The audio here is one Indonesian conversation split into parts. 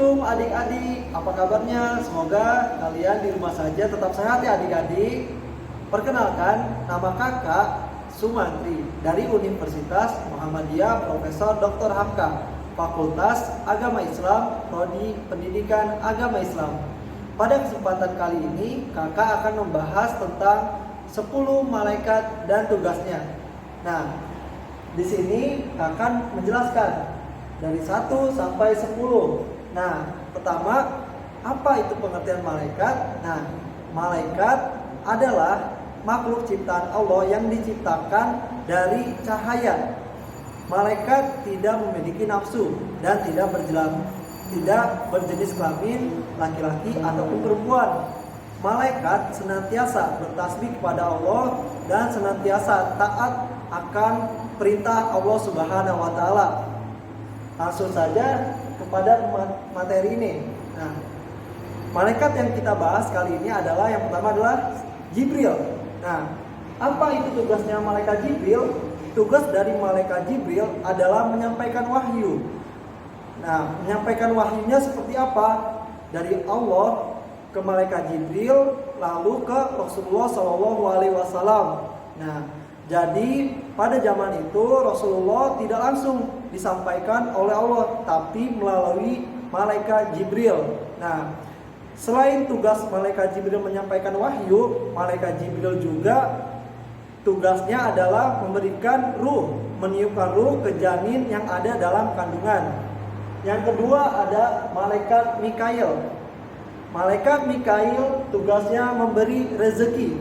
Assalamualaikum adik-adik, apa kabarnya? Semoga kalian di rumah saja tetap sehat ya adik-adik. Perkenalkan, nama kakak Sumantri dari Universitas Muhammadiyah Profesor Dr. Hamka, Fakultas Agama Islam, Prodi Pendidikan Agama Islam. Pada kesempatan kali ini, kakak akan membahas tentang 10 malaikat dan tugasnya. Nah, di sini akan menjelaskan dari 1 sampai 10. Nah, pertama, apa itu pengertian malaikat? Nah, malaikat adalah makhluk ciptaan Allah yang diciptakan dari cahaya. Malaikat tidak memiliki nafsu dan tidak berjenis kelamin laki-laki ataupun perempuan. Malaikat senantiasa bertasbih kepada Allah dan senantiasa taat akan perintah Allah Subhanahu wa taala. Langsung saja kepada materi ini. Nah, malaikat yang kita bahas kali ini adalah yang pertama adalah Jibril. Nah, apa itu tugasnya malaikat Jibril? Tugas dari malaikat Jibril adalah menyampaikan wahyu. Nah, menyampaikan wahyunya seperti apa? Dari Allah ke malaikat Jibril lalu ke Rasulullah SAW. Nah, jadi pada zaman itu Rasulullah tidak langsung disampaikan oleh Allah, tapi melalui malaikat Jibril. Nah, selain tugas malaikat Jibril menyampaikan wahyu, malaikat Jibril juga tugasnya adalah memberikan ruh, meniupkan ruh ke janin yang ada dalam kandungan. Yang kedua ada malaikat Mikail. Malaikat Mikail tugasnya memberi rezeki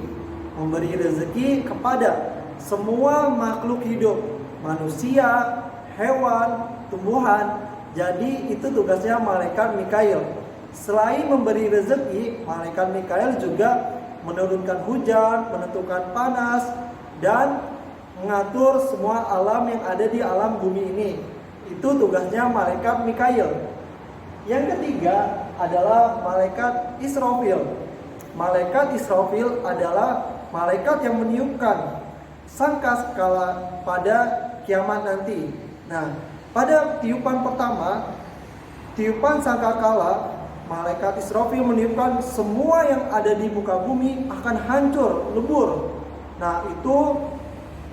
kepada semua makhluk hidup, manusia, hewan, tumbuhan. Jadi itu tugasnya malaikat Mikail. Selain memberi rezeki, malaikat Mikail juga menurunkan hujan, menentukan panas, dan mengatur semua alam yang ada di alam bumi ini. Itu tugasnya malaikat Mikail. Yang ketiga adalah malaikat Israfil. Malaikat Israfil adalah malaikat yang meniupkan sangkakala pada kiamat nanti. Nah, pada tiupan pertama, tiupan sangkakala, malaikat Israfil meniupkan semua yang ada di muka bumi akan hancur, lebur. Nah, itu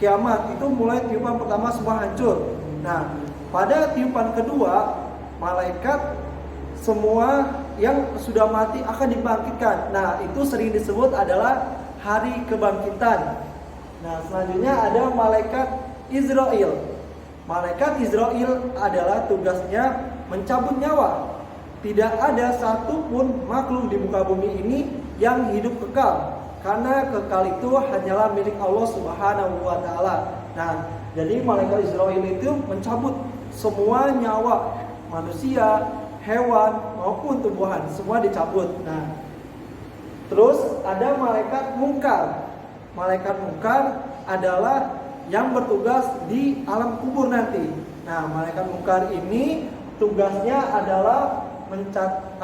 kiamat, itu mulai tiupan pertama semua hancur. Nah, pada tiupan kedua, malaikat semua yang sudah mati akan dibangkitkan. Nah, itu sering disebut adalah hari kebangkitan. Nah, selanjutnya ada malaikat Israel. Malaikat Israel adalah tugasnya mencabut nyawa. Tidak ada satupun makhluk di muka bumi ini yang hidup kekal, karena kekal itu hanyalah milik Allah Subhanahu wa taala. Nah, jadi malaikat Israel itu mencabut semua nyawa manusia, hewan maupun tumbuhan, semua dicabut. Nah, terus ada malaikat Munkar. Malaikat Munkar adalah yang bertugas di alam kubur nanti. Nah, malaikat Munkar ini tugasnya adalah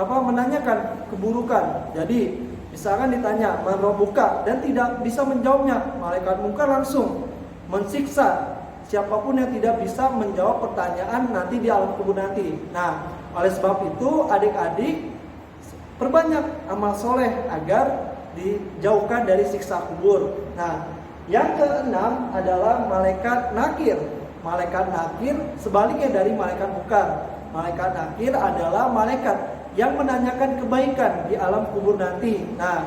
menanyakan keburukan. Jadi, misalkan ditanya man rabbuka dan tidak bisa menjawabnya, malaikat Munkar langsung mensiksa siapapun yang tidak bisa menjawab pertanyaan nanti di alam kubur nanti. Nah, oleh sebab itu adik-adik perbanyak amal soleh agar dijauhkan dari siksa kubur. Nah, yang keenam adalah malaikat Nakir. Malaikat Nakir sebaliknya dari malaikat Munkar. Malaikat Nakir adalah malaikat yang menanyakan kebaikan di alam kubur nanti. Nah,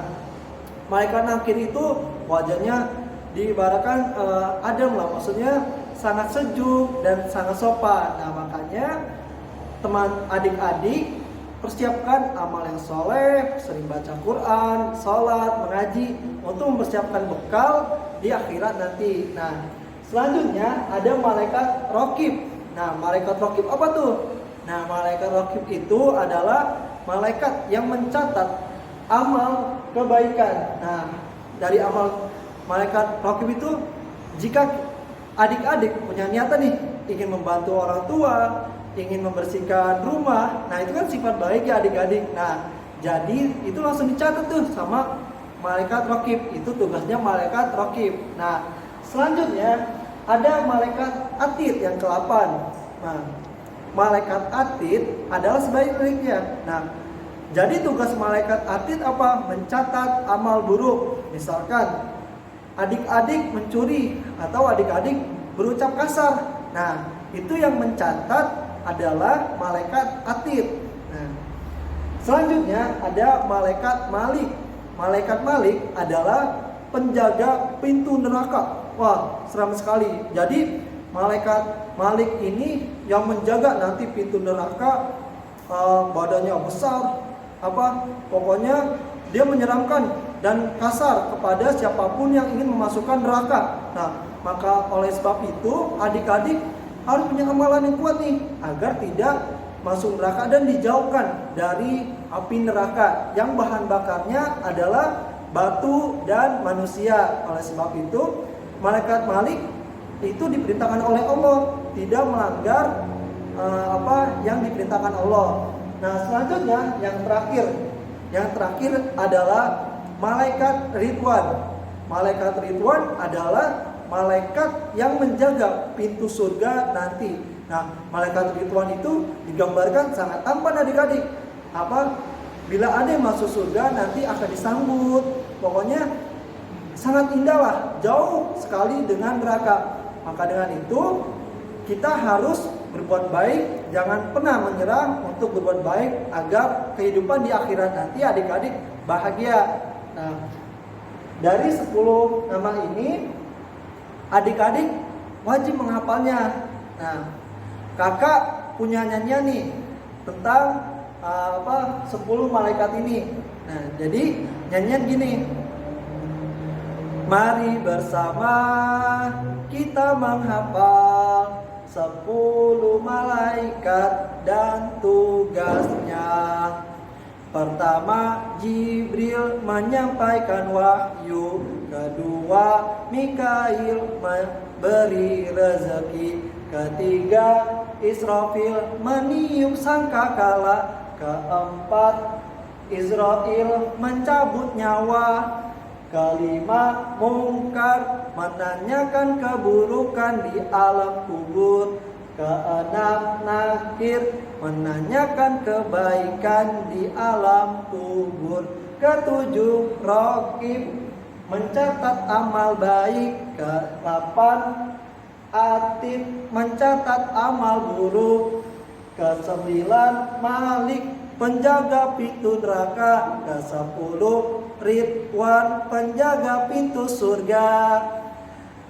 malaikat Nakir itu wajahnya diibaratkan adem lah, maksudnya sangat sejuk dan sangat sopan. Nah, makanya teman adik-adik persiapkan amal yang soleh, sering baca Quran, sholat, mengaji untuk mempersiapkan bekal di akhirat nanti. Nah, selanjutnya ada malaikat Raqib. Nah, malaikat Raqib apa tuh? Nah, malaikat Raqib itu adalah malaikat yang mencatat amal kebaikan. Nah, dari amal malaikat Raqib itu, jika adik-adik punya niatan nih, ingin membantu orang tua, ingin membersihkan rumah, nah itu kan sifat baik ya adik-adik. Nah, jadi itu langsung dicatat tuh sama malaikat Raqib. Itu tugasnya malaikat Raqib. Nah, selanjutnya ada malaikat Atid yang ke-8. Nah, malaikat atid adalah sebaliknya. Nah, jadi tugas malaikat atid apa? Mencatat amal buruk. Misalkan adik-adik mencuri atau adik-adik berucap kasar. Nah, itu yang mencatat adalah malaikat atid. Nah, selanjutnya ada malaikat malik. Malaikat malik adalah penjaga pintu neraka. Wah, seram sekali. Jadi malaikat malik ini yang menjaga nanti pintu neraka, badannya besar, pokoknya dia menyeramkan dan kasar kepada siapapun yang ingin memasukkan neraka. Nah, maka oleh sebab itu adik-adik harus punya amalan yang kuat nih agar tidak masuk neraka dan dijauhkan dari api neraka yang bahan bakarnya adalah batu dan manusia. Oleh sebab itu malaikat malik itu diperintahkan oleh Allah, tidak melanggar yang diperintahkan Allah. Nah, selanjutnya yang terakhir adalah malaikat Ridwan. Malaikat Ridwan adalah malaikat yang menjaga pintu surga nanti. Nah, malaikat Ridwan itu digambarkan sangat tampan adik-adik. Bila ada yang masuk surga nanti akan disambut. Pokoknya sangat indah lah, jauh sekali dengan neraka. Maka dengan itu kita harus berbuat baik, jangan pernah menyerah untuk berbuat baik agar kehidupan di akhirat nanti adik-adik bahagia. Nah, dari 10 nama ini adik-adik wajib menghafalnya. Nah, kakak punya nyanyian nih tentang 10 malaikat ini. Nah, jadi nyanyian gini. Mari bersama kita menghafal 10 malaikat dan tugasnya. Pertama, Jibril menyampaikan wahyu. Kedua, Mikail memberi rezeki. Ketiga, Israfil meniup sangkakala. Keempat, Israel mencabut nyawa. Kelima, Mungkar menanyakan keburukan di alam kubur. Keenam, Nakir menanyakan kebaikan di alam kubur. Ketujuh, Raqib mencatat amal baik. Ke-8, Atid mencatat amal buruk. Ke-9, Malik penjaga pintu neraka. Ke-10, Ridwan penjaga pintu surga.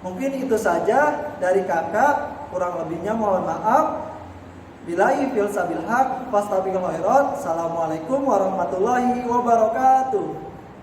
Mungkin itu saja dari kakak, kurang lebihnya mohon maaf. Billahi fil sabil haq, fastabiqul khairat. Assalamualaikum warahmatullahi wabarakatuh.